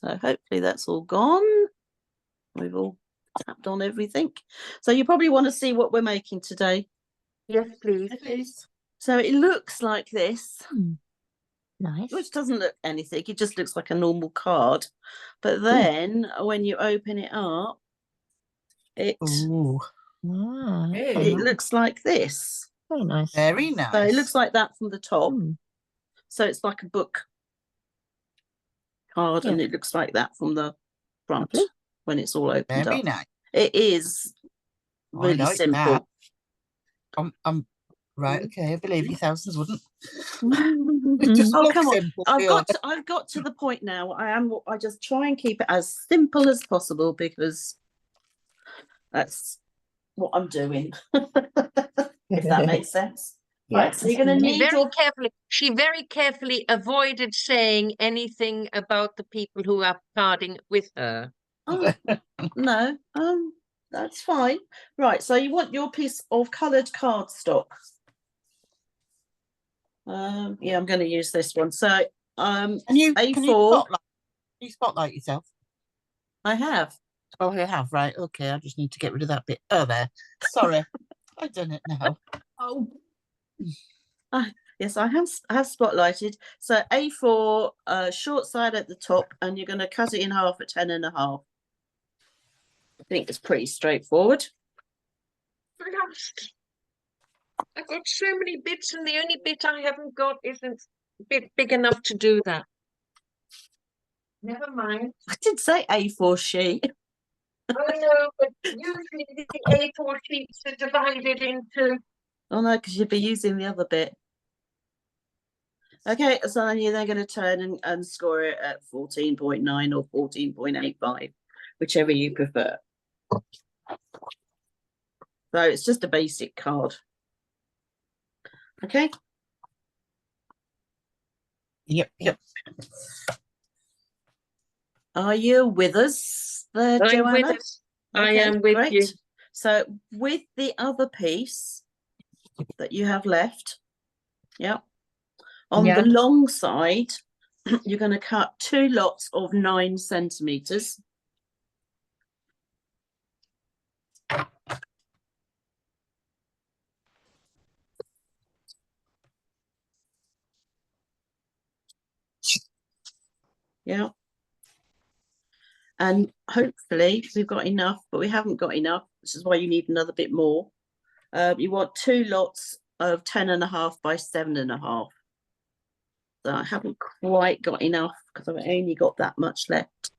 So hopefully that's all gone. We've all tapped on everything. So you probably want to see what we're making today. Yes, please. Please. So it looks like this. Nice. Which doesn't look anything. It just looks like a normal card. But then when you open it up, it looks like this. Very nice. Very nice. So it looks like that from the top. So it's like a book card, and it looks like that from the front when it's all opened Very up. nice. It is really simple. I'm right. Okay, I believe you. Thousands wouldn't. Oh, come on! I've got to the point now. I just try and keep it as simple as possible because that's what I'm doing. If that makes sense. Right, so you're going to need She very carefully avoided saying anything about the people who are carding with her. Oh, no, that's fine. Right, so you want your piece of coloured cardstock. Yeah, I'm going to use this one. So, can you spotlight yourself? I have. Oh, you have, right? Okay, I just need to get rid of that bit. Oh, there. Sorry, I've done it now. Oh. Yes, I have spotlighted. So A4 short side at the top, and you're going to cut it in half at 10.5. I think it's pretty straightforward. I've got so many bits, and the only bit I haven't got isn't big enough to do that. Never mind. I did say A4 sheet. I know, but usually the A4 sheets are divided into... Oh no, because you'd be using the other bit. Okay, so then you're going to turn and score it at 14.9 or 14.85, whichever you prefer. So it's just a basic card. Okay. Yep. Are you with us there, I'm Joanna? with us. Okay, I am with you. So with the other piece that you have left, on the long side, you're going to cut 2 lots of 9 centimeters. Yeah. And hopefully we've got enough, but we haven't got enough, which is why you need another bit more. You want 2 lots of 10.5 by 7.5. So I haven't quite got enough because I've only got that much left.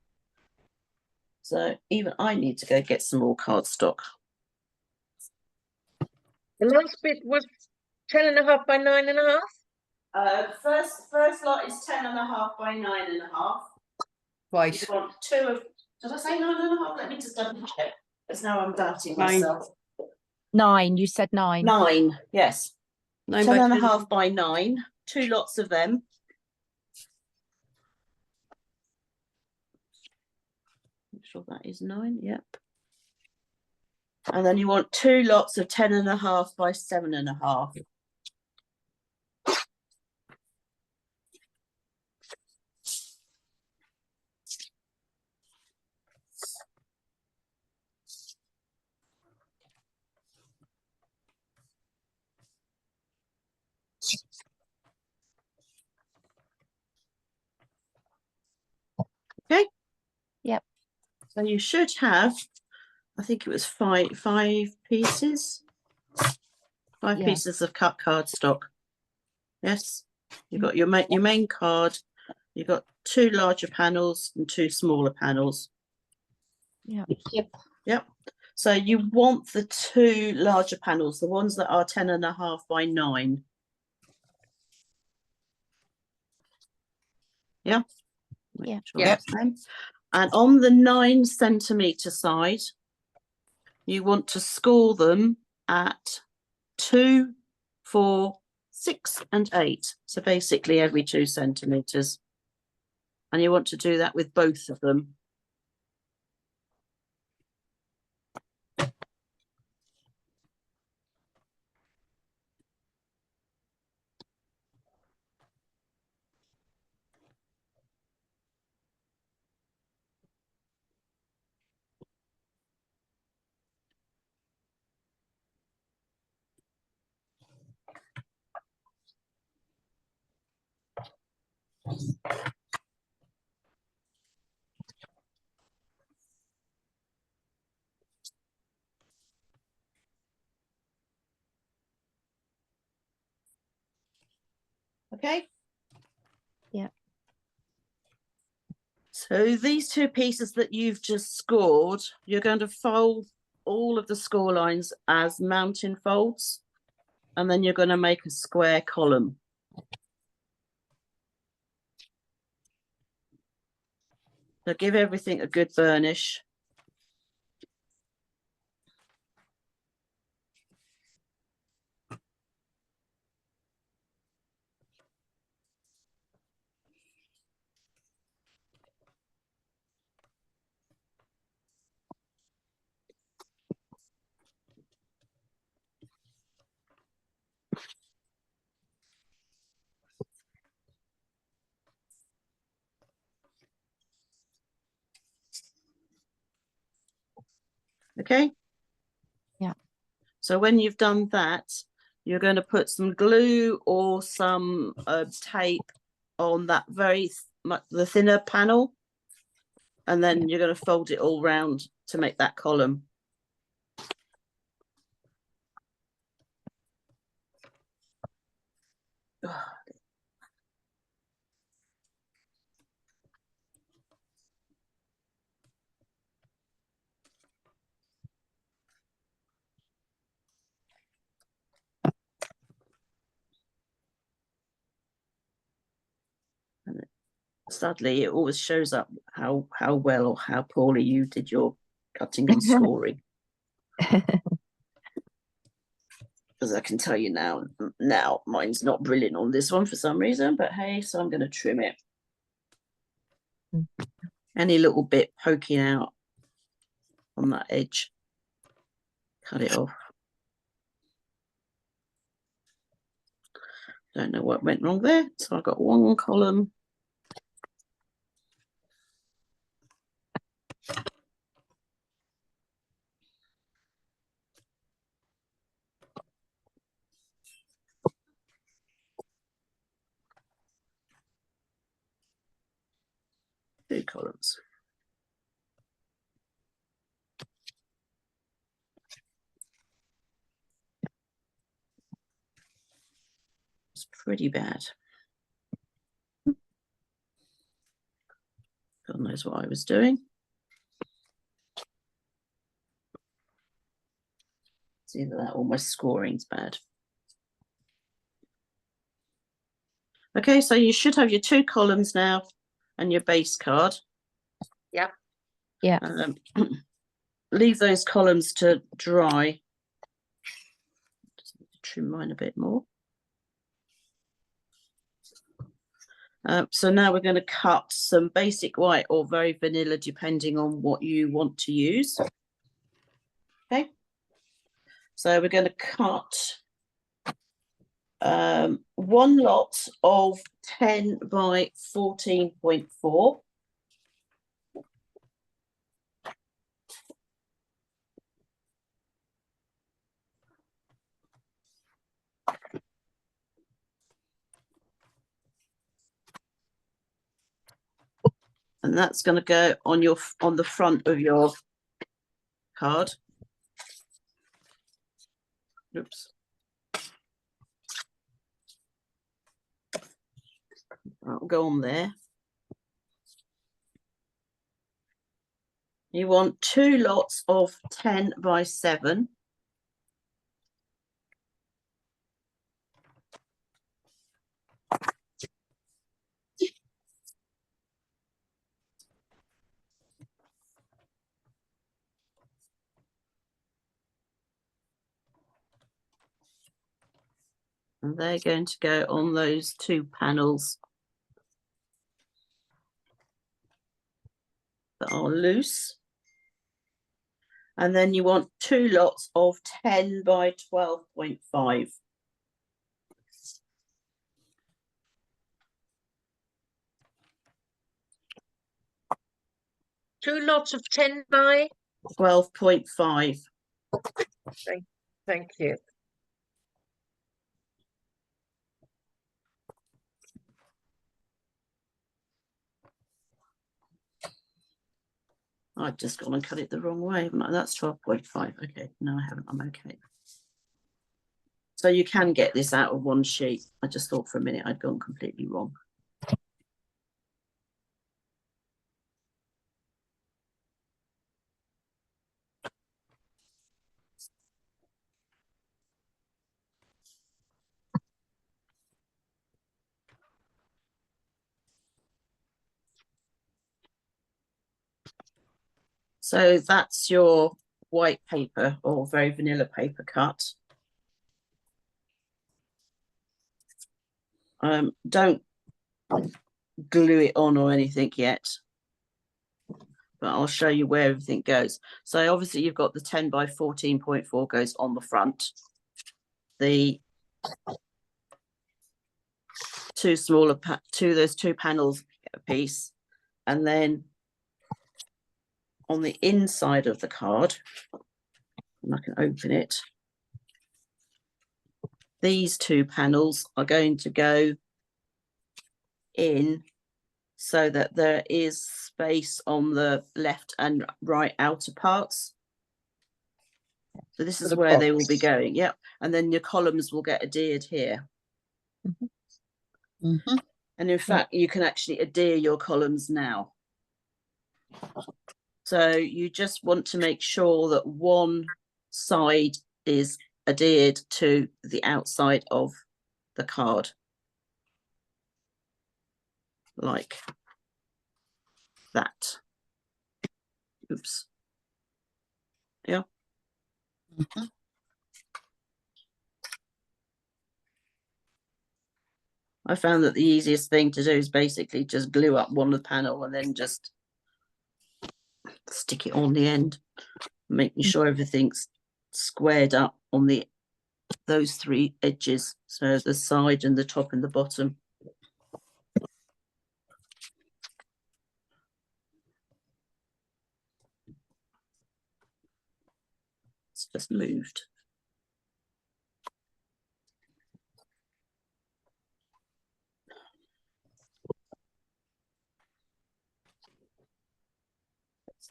So even I need to go get some more cardstock. The last bit was 10.5 by 9.5. First lot is 10.5 by 9.5. Right. You want 2 of. Did I say 9.5? Let me just double check. Because now I'm doubting myself. 9. You said 9. 9. Yes. 10.5 by 9. 2 lots of them. Make sure that is 9. Yep. And then you want 2 lots of 10.5 by 7.5. Okay. Yep. So you should have, I think it was five pieces. 5 pieces of cut cardstock. Yes. You've got your main card. You've got 2 larger panels and 2 smaller panels. Yeah. Yep. So you want the 2 larger panels, the ones that are 10.5 by 9. Yeah. Yeah. Yep. And on the 9 centimeter side, you want to score them at 2, 4, 6, and 8. So basically every 2 centimeters. And you want to do that with both of them. Okay. Yeah. So these two pieces that you've just scored, you're going to fold all of the score lines as mountain folds, and then you're going to make a square column. So give everything a good burnish. Okay. Yeah. So when you've done that, you're going to put some glue or some tape on that the thinner panel, and then you're going to fold it all round to make that column. Sadly, it always shows up how well or how poorly you did your cutting and scoring. As I can tell you now, mine's not brilliant on this one for some reason, but hey, so I'm going to trim it. Any little bit poking out on that edge, cut it off. Don't know what went wrong there. So I've got one column. Two columns. It's pretty bad. God knows what I was doing. It's either that or my scoring's bad. Okay, so you should have your two columns now and your base card. Yeah. Yeah. Leave those columns to dry. Just need to trim mine a bit more. So now we're going to cut some basic white or very vanilla, depending on what you want to use. Okay. So we're going to cut one lot of 10 by 14.4. And that's going to go on the front of your card. Oops. That'll go on there. You want two lots of 10 by 7. And they're going to go on those two panels that are loose. And then you want two lots of 10 by 12.5. Two lots of 10 by. 12.5. Thank you. I've just gone and cut it the wrong way, haven't I? That's 12.5. Okay, no, I haven't. I'm okay. So you can get this out of one sheet. I just thought for a minute I'd gone completely wrong. So that's your white paper or very vanilla paper cut. Don't glue it on or anything yet, but I'll show you where everything goes. So obviously you've got the 10 by 14.4 goes on the front. The those two panels get a piece, and then on the inside of the card, and I can open it, these two panels are going to go in so that there is space on the left and right outer parts. So this is where they will be going. Yep. And then your columns will get adhered here. Mm-hmm. And in fact, you can actually adhere your columns now. So you just want to make sure that one side is adhered to the outside of the card. Like that. Oops. Yeah. Mm-hmm. I found that the easiest thing to do is basically just glue up one of the panel and then just stick it on the end, making sure everything's squared up on those three edges, so the side and the top and the bottom. It's just moved.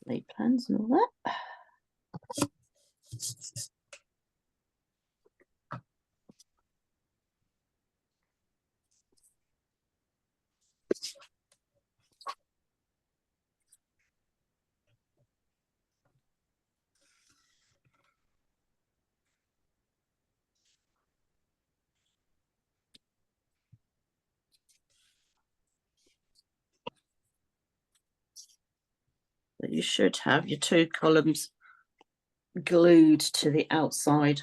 Lay plans and all that. But you should have your two columns glued to the outside,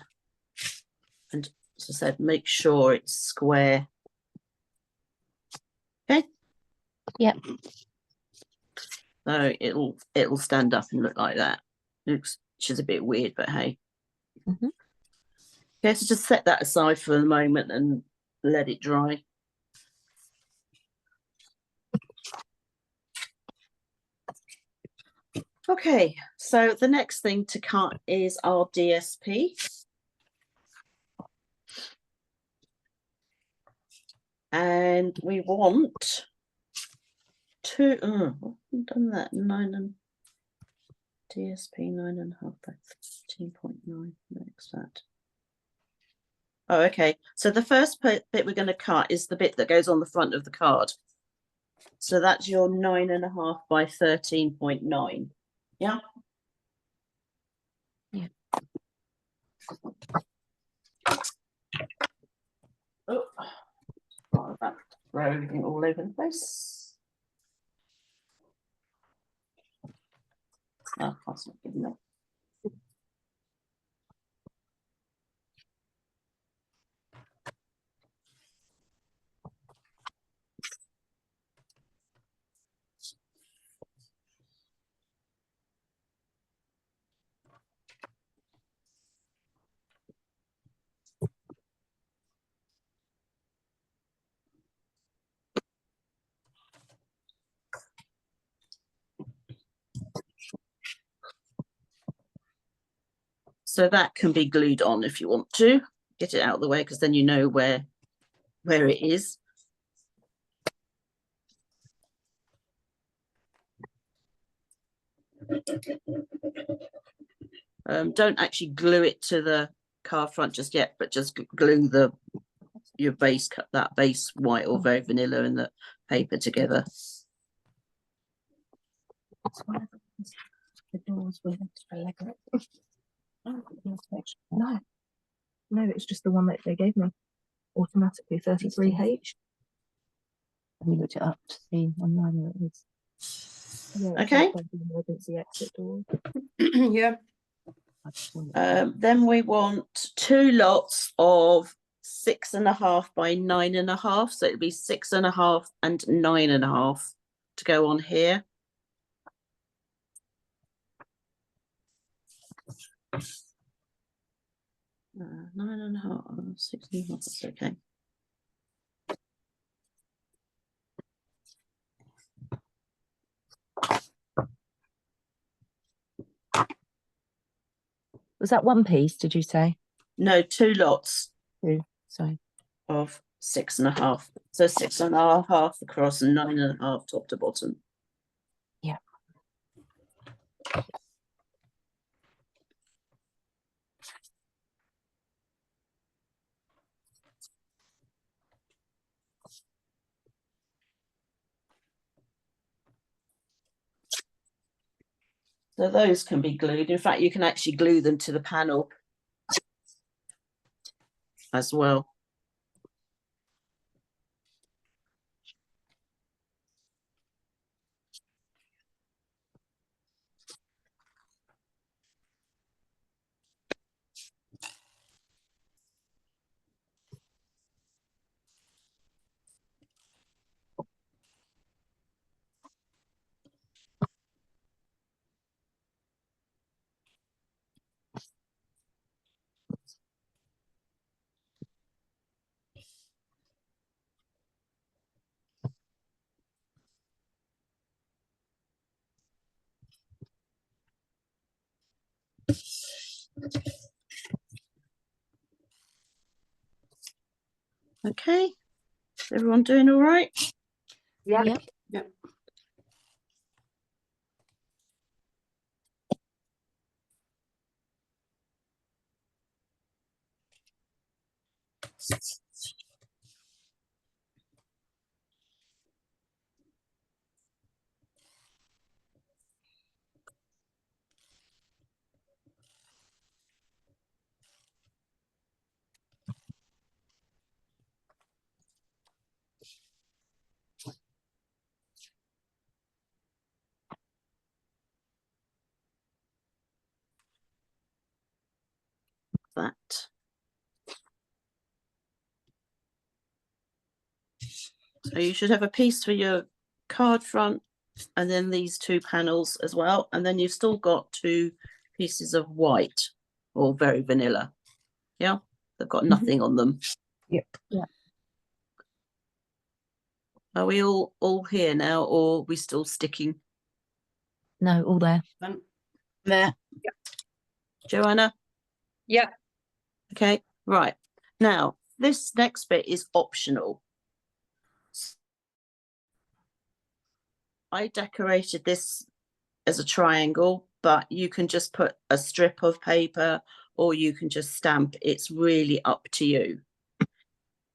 and as I said, make sure it's square. Okay. Yep. So it'll stand up and look like that. Looks, which is a bit weird, but hey. Mhm. Okay, so just set that aside for the moment and let it dry. Okay, so the next thing to cut is our DSP. And we want to, I've done that, 9 and DSP 9.5 by 13.9, next that. Oh, okay, so the first bit we're going to cut is the bit that goes on the front of the card. So that's your 9.5 by 13.9. Yeah. Yeah. Oh, that throw everything all over the place. Oh, that's not good enough. So that can be glued on if you want to. Get it out of the way, because then you know where it is. Don't actually glue it to the card front just yet, but just glue your base, that base white or very vanilla and the paper together. The doors with extra Lego. Oh, no, no, it's just the one that they gave me automatically 33H. Have you looked it up to see online where it is? Yeah, it's Okay. like the emergency exit door. Yeah. I just wondered. Then we want 2 lots of 6.5 by 9.5. So it'll be 6.5 and 9.5 to go on here. Uh, 9.5, 6.5, that's okay. Was that one piece, did you say? No, 2 lots Sorry. of 6.5. So 6.5 across and 9.5 top to bottom. Yeah. So those can be glued. In fact, you can actually glue them to the panel as well. Okay, everyone doing all right? Yeah. Yep. Yep. That. So you should have a piece for your card front and then these 2 panels as well. And then you've still got 2 pieces of white or very vanilla. Yeah, they've got nothing on them. Yep. Yeah. Are we all here now, or are we still sticking? No, all there. There. Joanna? Yeah. Okay, right. Now, this next bit is optional. I decorated this as a triangle, but you can just put a strip of paper or you can just stamp. It's really up to you.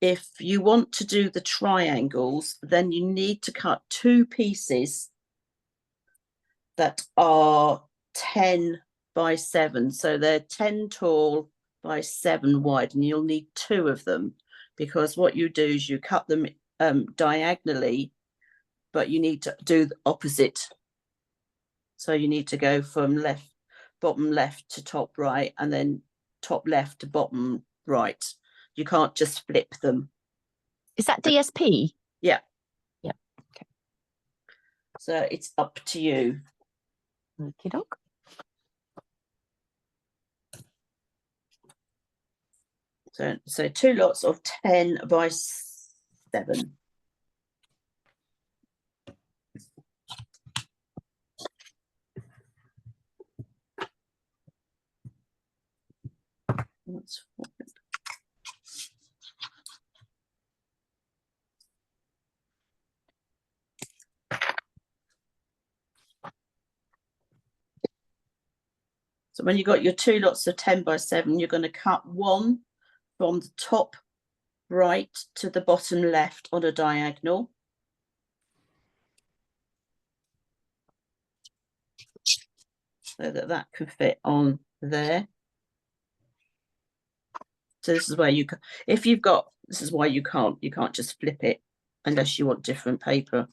If you want to do the triangles, then you need to cut 2 pieces that are 10 by 7. So they're 10 tall by 7 wide, and you'll need 2 of them, because what you do is you cut them diagonally, but you need to do the opposite. So you need to go from bottom left to top right, and then top left to bottom right. You can't just flip them. Is that DSP? Yeah. Yeah. Okay. So it's up to you. Okie doke. So 2 lots of 10 by 7. That's 4. So when you've got your 2 lots of 10 by 7, you're going to cut one from the top right to the bottom left on a diagonal. So that that can fit on there. So this is where you, if you've got, this is why you can't just flip it unless you want different paper.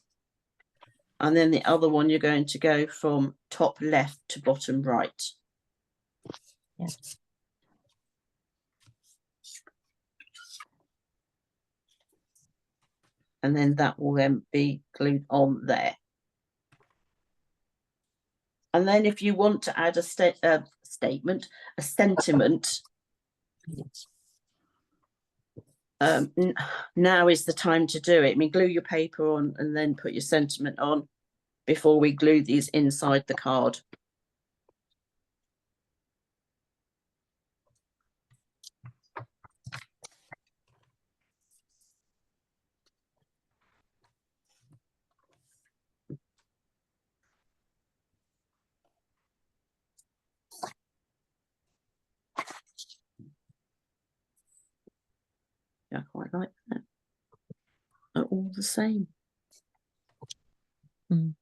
And then the other one, you're going to go from top left to bottom right. Yes. And then that will then be glued on there. And then if you want to add a statement, a sentiment, Yes. now is the time to do it. I mean, glue your paper on and then put your sentiment on before we glue these inside the card. Yeah, I quite like that. They're all the same. Mm.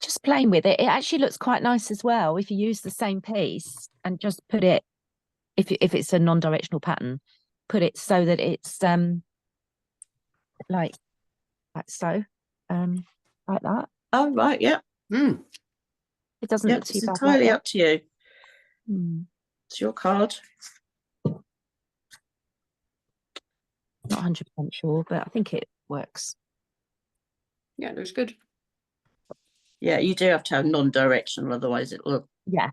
Just playing with it, it actually looks quite nice as well if you use the same piece and just put it, if it's a non-directional pattern, put it so that it's like so, like that. Oh, right, yeah. Mm. It doesn't Yeah, look too it's bad. entirely like up to you. that. Mm. It's your card. Not 100% sure, but I think it works. Yeah, it looks good. Yeah, you do have to have non-directional, otherwise it will. Yeah.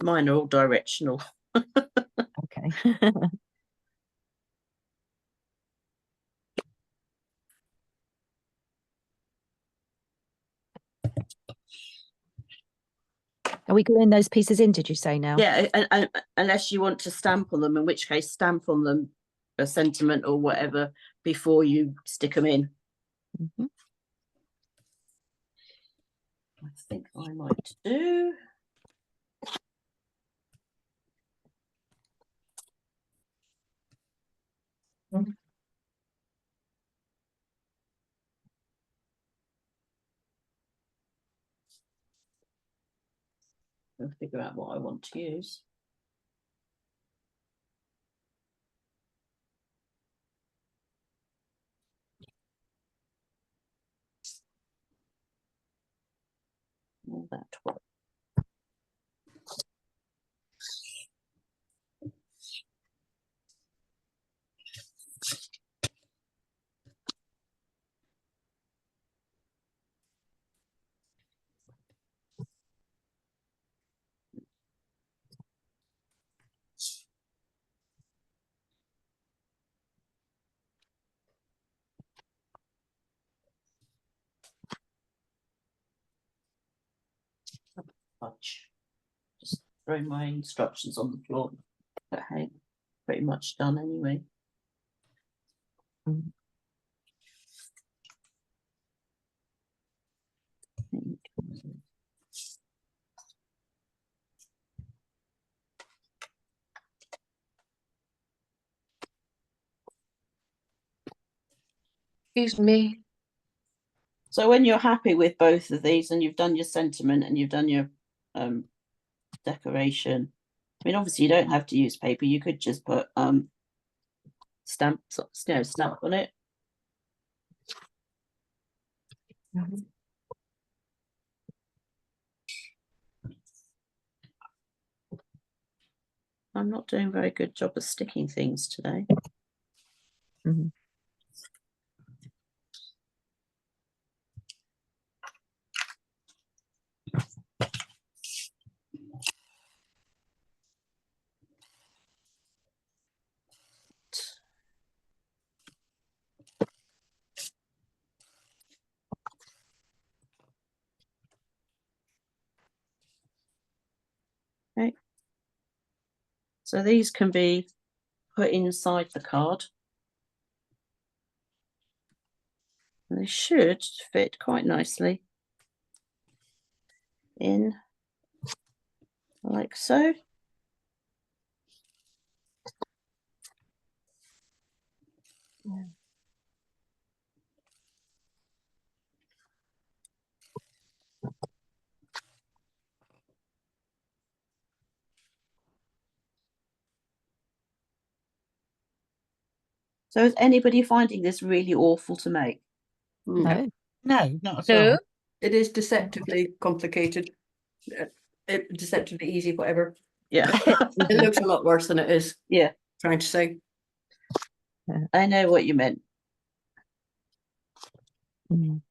Mine are all directional. Okay. Are we gluing those pieces in, did you say now? Yeah, and unless you want to stamp on them, in which case stamp on them a sentiment or whatever before you stick them in. Mhm. I think I might do. I'll figure out what I want to use. All that one. Fudge. Just throw my instructions on the floor. But hey, pretty much done anyway. Mm. Excuse me. So when you're happy with both of these and you've done your sentiment and you've done your decoration, I mean, obviously you don't have to use paper. You could just put stamps, stamp on it. Mhm. I'm not doing a very good job of sticking things today. Mhm. So these can be put inside the card. And they should fit quite nicely in like so. So is anybody finding this really awful to make? No. No, not at No, all. It is deceptively complicated. Deceptively easy, whatever. Yeah, It looks a lot worse than it is. Yeah. Trying to say. I know what you meant. Mm.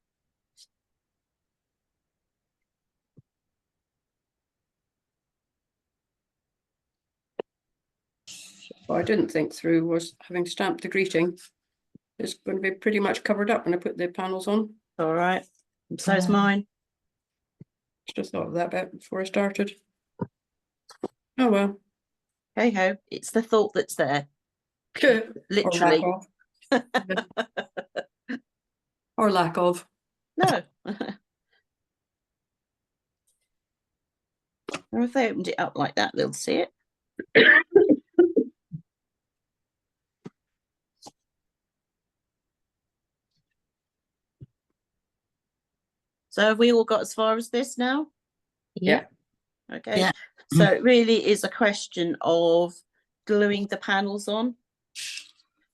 What I didn't think through was having stamped the greeting. It's going to be pretty much covered up when I put the panels on. All right. And so's Oh. mine. Should have thought of that bit before I started. Oh well. Hey ho, it's the thought that's there. Or Literally. lack of. Or lack of. No. Or if they opened it up like that, they'll see it. So have we all got as far as this now? Yeah. Okay. Yeah. So it really is a question of gluing the panels on.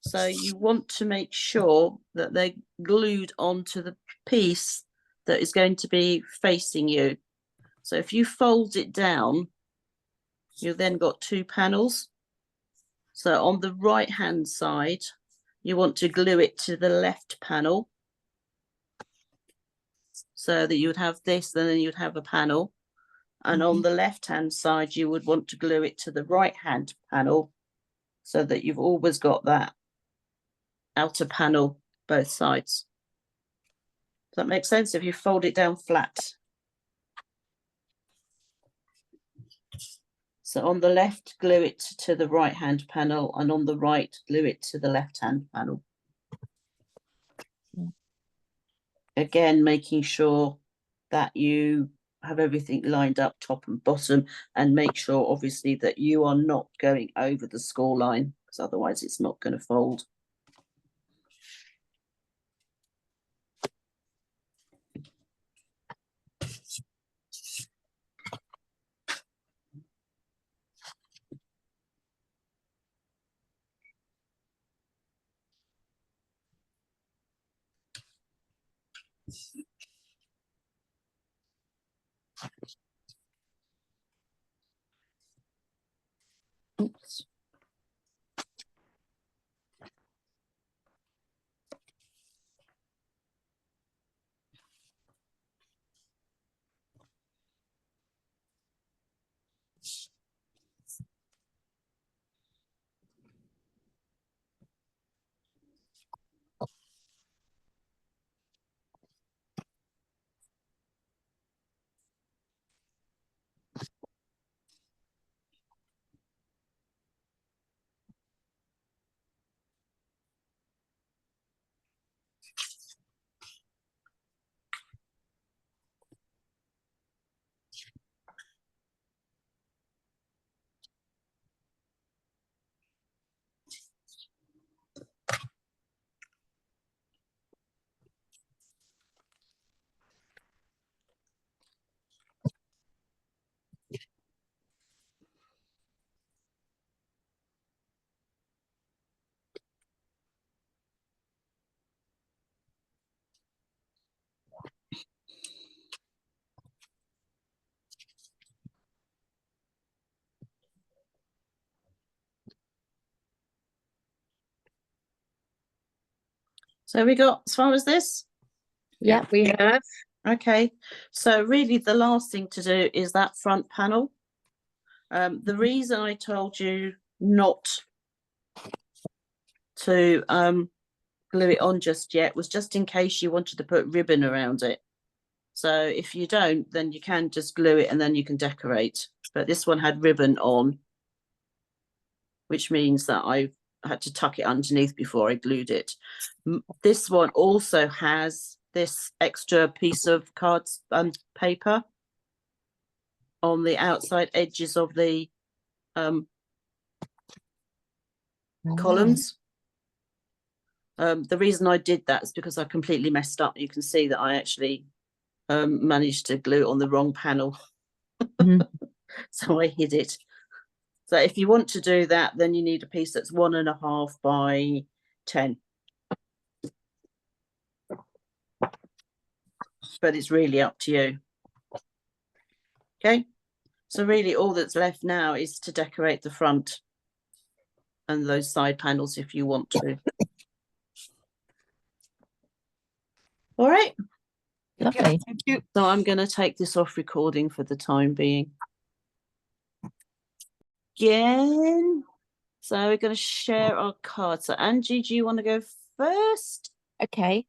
So you want to make sure that they're glued onto the piece that is going to be facing you. So if you fold it down, you've then got two panels. So on the right hand side, you want to glue it to the left panel. So that you would have this, and then you'd have a panel. And on the left hand side, you would want to glue it to the right hand panel so that you've always got that outer panel both sides. Does that make sense? If you fold it down flat. So on the left, glue it to the right hand panel, and on the right, glue it to the left hand panel. Again, making sure that you have everything lined up top and bottom, and make sure obviously that you are not going over the score line, because otherwise it's not going to fold. Oops. So we got as far as this? Yeah, we have. Okay, so really the last thing to do is that front panel. The reason I told you not to glue it on just yet was just in case you wanted to put ribbon around it. So if you don't, then you can just glue it and then you can decorate. But this one had ribbon on, which means that I've had to tuck it underneath before I glued it. This one also has this extra piece of cards and paper on the outside edges of the columns. The reason I did that is because I completely messed up. You can see that I actually managed to glue it on the wrong panel. Mhm. So I hid it. So if you want to do that, then you need a piece that's 1.5 by 10. But it's really up to you. Okay, so really all that's left now is to decorate the front and those side panels if you want to. All right, Lovely. Thank you. so I'm going to take this off recording for the time being. Again, so we're going to share our cards. So Angie, do you want to go first? Okay.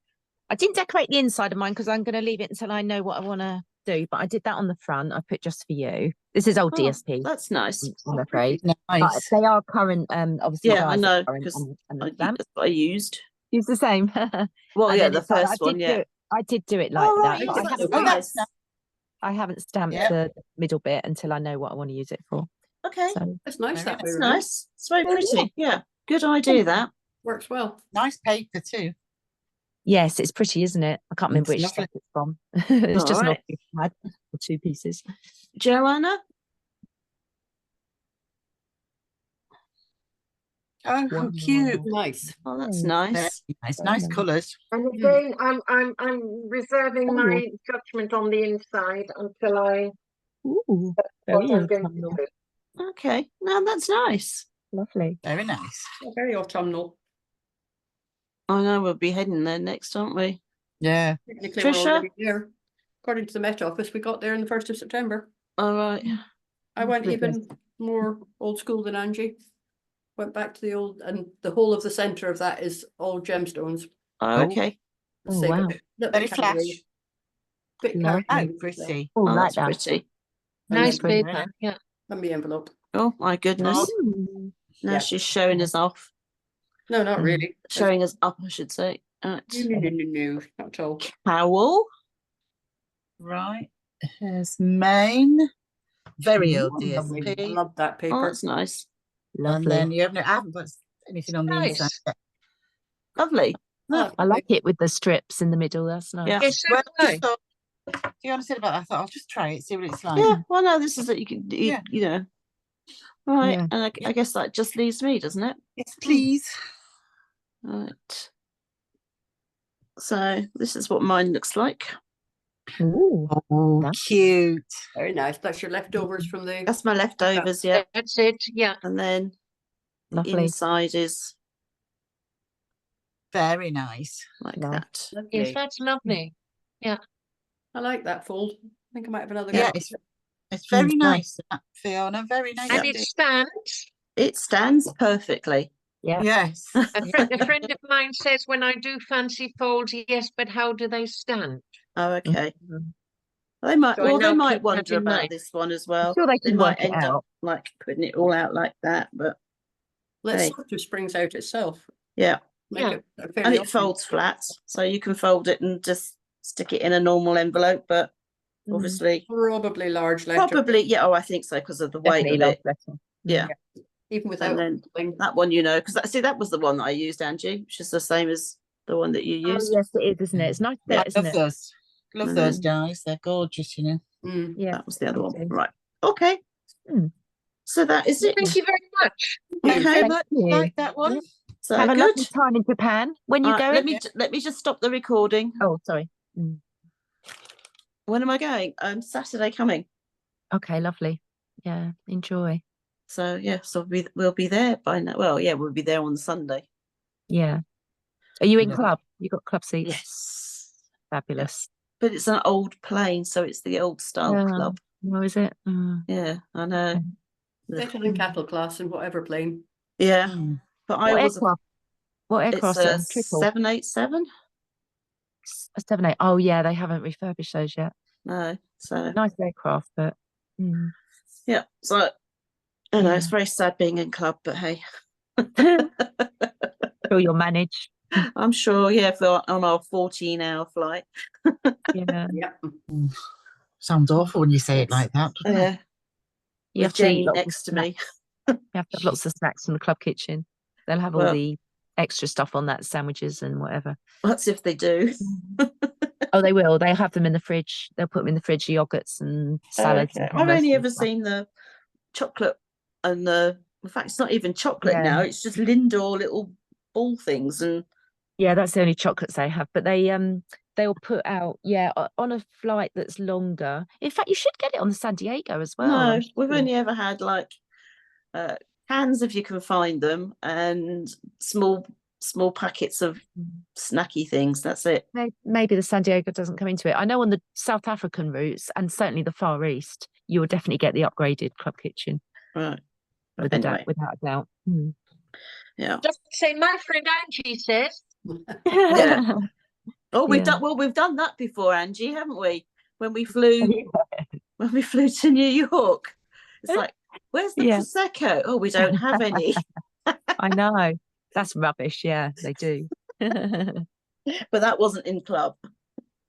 I didn't decorate the inside of mine because I'm going to leave it until I know what I want to do. But I did that on the front. I put just for you. This is old Oh, DSP. that's nice. I'm afraid. But Nice. they are current. Obviously, Yeah, I guys are know, current because and I, the stamp. that's what I used. Use the same. Well, And yeah, then the it's like, first one, yeah. I did do it like Oh, that. right, But yes, I that's haven't, nice. I haven't stamped Yeah. the middle bit until I know what I want to use it for. Okay, So That's nice Very that way that's around. nice. It's very Yeah, pretty. Yeah, good idea that. Works well. Nice paper too. yes, it's pretty, isn't it? I can't remember It's which lovely. set it's from. It's just an Alright. obvious pad or 2 pieces. Joanna? Oh, how Wow. cute. Nice. Oh, that's Mm. nice. Very nice. Very Nice nice. colours. And Mm. again, I'm reserving Oh. my judgment on the inside until I Ooh, what very I'm going to autumnal. do. Okay, no, that's nice. Lovely. Very nice. Very autumnal. I know we'll be heading there next, aren't we? Yeah. Technically, we're Trisha? already there. According to the Met Office, we got there on the 1st of September. All right. I went Goodness. even more old school than Angie. Went back to the old, and the whole of the centre of that is all gemstones. Oh, Oh. okay. Oh, Say, wow. little Very bit flash. carried- bit Lovely. carried Oh, away, pretty. Oh, Oh, like that's that. pretty. And Nice then- paper, yeah. and the envelope. Oh, my goodness. Oh. Ooh. Now Yeah. she's showing us off. No, not Mm. really. Showing us up, I should say. Right. No, not at all. Cowl. Right. Here's main. Very old Lovely. I DSP. love that Oh, paper. that's nice. And Lovely. then you haven't, I haven't put anything on the inside Nice. yet. Lovely. Oh, I like it with the strips in the middle. That's nice. Yeah. Yes, so Well, do I I. just thought, to be honest about that, I thought I'll just try it, see what it's like. Yeah. Well, no, this is that you can, Yeah. you know. Right. Yeah. And I guess that just leaves me, doesn't it? Yes, please. Right. So this is what mine looks like. Ooh. Oh, Nice. cute. very nice. That's your leftovers from the. That's my leftovers, yeah. That's it, yeah. And then the Lovely. inside is Very nice. like Nice. that. Yes, Lovely. that's lovely. I like that fold. I think I might have another. Yeah, go. it's very nice. nice, that, Fiona. Very nice. And Yeah. it indeed. stands. It stands perfectly. Yeah. Yes. A friend of mine says when I do fancy folds, yes, but how do they stand? Oh, okay. Mhm. They might, So I well, they now might keep that wonder in about mind. this one as well. sure they They can might work it end up out. like putting it all out like that, but Well, it Hey. sort of springs out itself. yeah. Make Yeah. it a And fairly it folds flat, so you can fold it and just stick it in a normal envelope, but Mm. obviously, probably large letter. probably, yeah, oh, I think so, because of the weight Definitely of large it. letter. Yeah. even without. then folding. That one, you know, because see, that was the one that I used, Angie, which is the same as the one that you Oh, used. yes, it is, isn't it? It's nice Yeah. set, isn't Love it? those. Love And those then- dies. They're gorgeous, you know. Mm. Yeah. That was the other one. Okay. Right. Okay. Hmm. So that is it. Thank you very much. Thank you very Okay. much. you. Like that one. Yep. So Have a good. lovely time in Japan. When you Right, going? let me just stop the recording. Oh, sorry. When am I going? Saturday coming. Okay, lovely. Yeah, enjoy. So yeah, so we'll be there by now. Well, yeah, we'll be there on Sunday. Yeah. Are you in Yeah. club? You got club seats? Yes. Fabulous. But it's an old plane, so it's the old style Yeah. club. Oh, is it? Mm. Yeah, I know. Okay. Better than cattle class in whatever plane. Yeah, Mm. but I What was. aircraft? What It's aircraft? a Triple? 787. A 78. Oh, yeah, they haven't refurbished those yet. No, so Nice aircraft, but yeah, so I know it's Yeah. very sad being in club, but hey. Sure you'll manage. I'm sure, yeah, on our 14-hour flight. Yeah. Yeah. Sounds awful when you say it like that, doesn't it? Yeah, You have with to eat Jenny lots of next to snacks. me. You have to have lots of snacks in the club kitchen. They'll have all Well- the extra stuff on that, sandwiches and whatever. That's if they do. Oh, they will. They'll have them in the fridge. They'll put them in the fridge, yogurts and salads. Okay. and I've hummus only and ever stuff. seen the chocolate and the. In fact, it's not even chocolate Yeah. now. It's just Lindor little ball things, and Yeah, that's the only chocolates they have. But they'll put out, yeah, on a flight that's longer. In fact, you should get it on the San Diego as well. no, I'm we've sure. only ever had like cans if you can find them, and small packets of snacky things. That's it. Maybe the San Diego doesn't come into it. I know on the South African routes and certainly the Far East, you will definitely get the upgraded club kitchen Right. without Anyway. a doubt. Mm. Yeah. Just say my friend Angie says. Yeah. Oh, we've Yeah. done that before, Angie, haven't we? When we flew to New York. It's like, where's the Yeah. Prosecco? Oh, we don't have any. I know. That's rubbish. Yeah, they do. No, But that wasn't in club.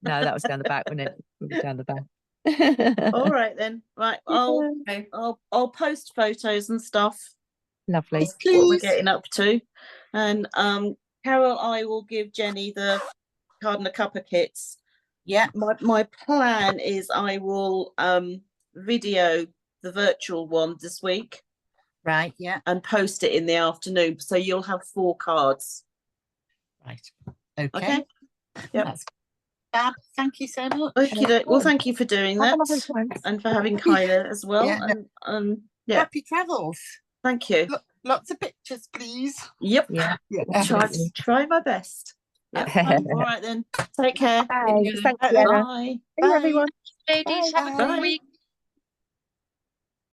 that was down the back, wasn't it? We were down the back. All right then. Right. I'll Okay. I'll post photos and stuff. Lovely. Yes, What we're please. getting up to. And Carol, I will give Jenny the card and a cuppa kits. Yeah. My plan is I will video the virtual one this week Right. Yeah. and post it in the afternoon. So you'll have 4 cards. Right. Okay. Okay. Yep. That's fab. Thank you so much. Okay. Well, thank you for doing Have a that lovely time. and for having Kyla as well. Yeah, no. And yeah, Happy travels. thank you. Lots of pictures, please. Yep. Yeah. Yeah. Definitely. Try my best. Yep. All right then. Take care. Bye. Yeah. Thanks, Bye. Fiona. Bye. See you, everyone. Ladies, have a Bye. good week.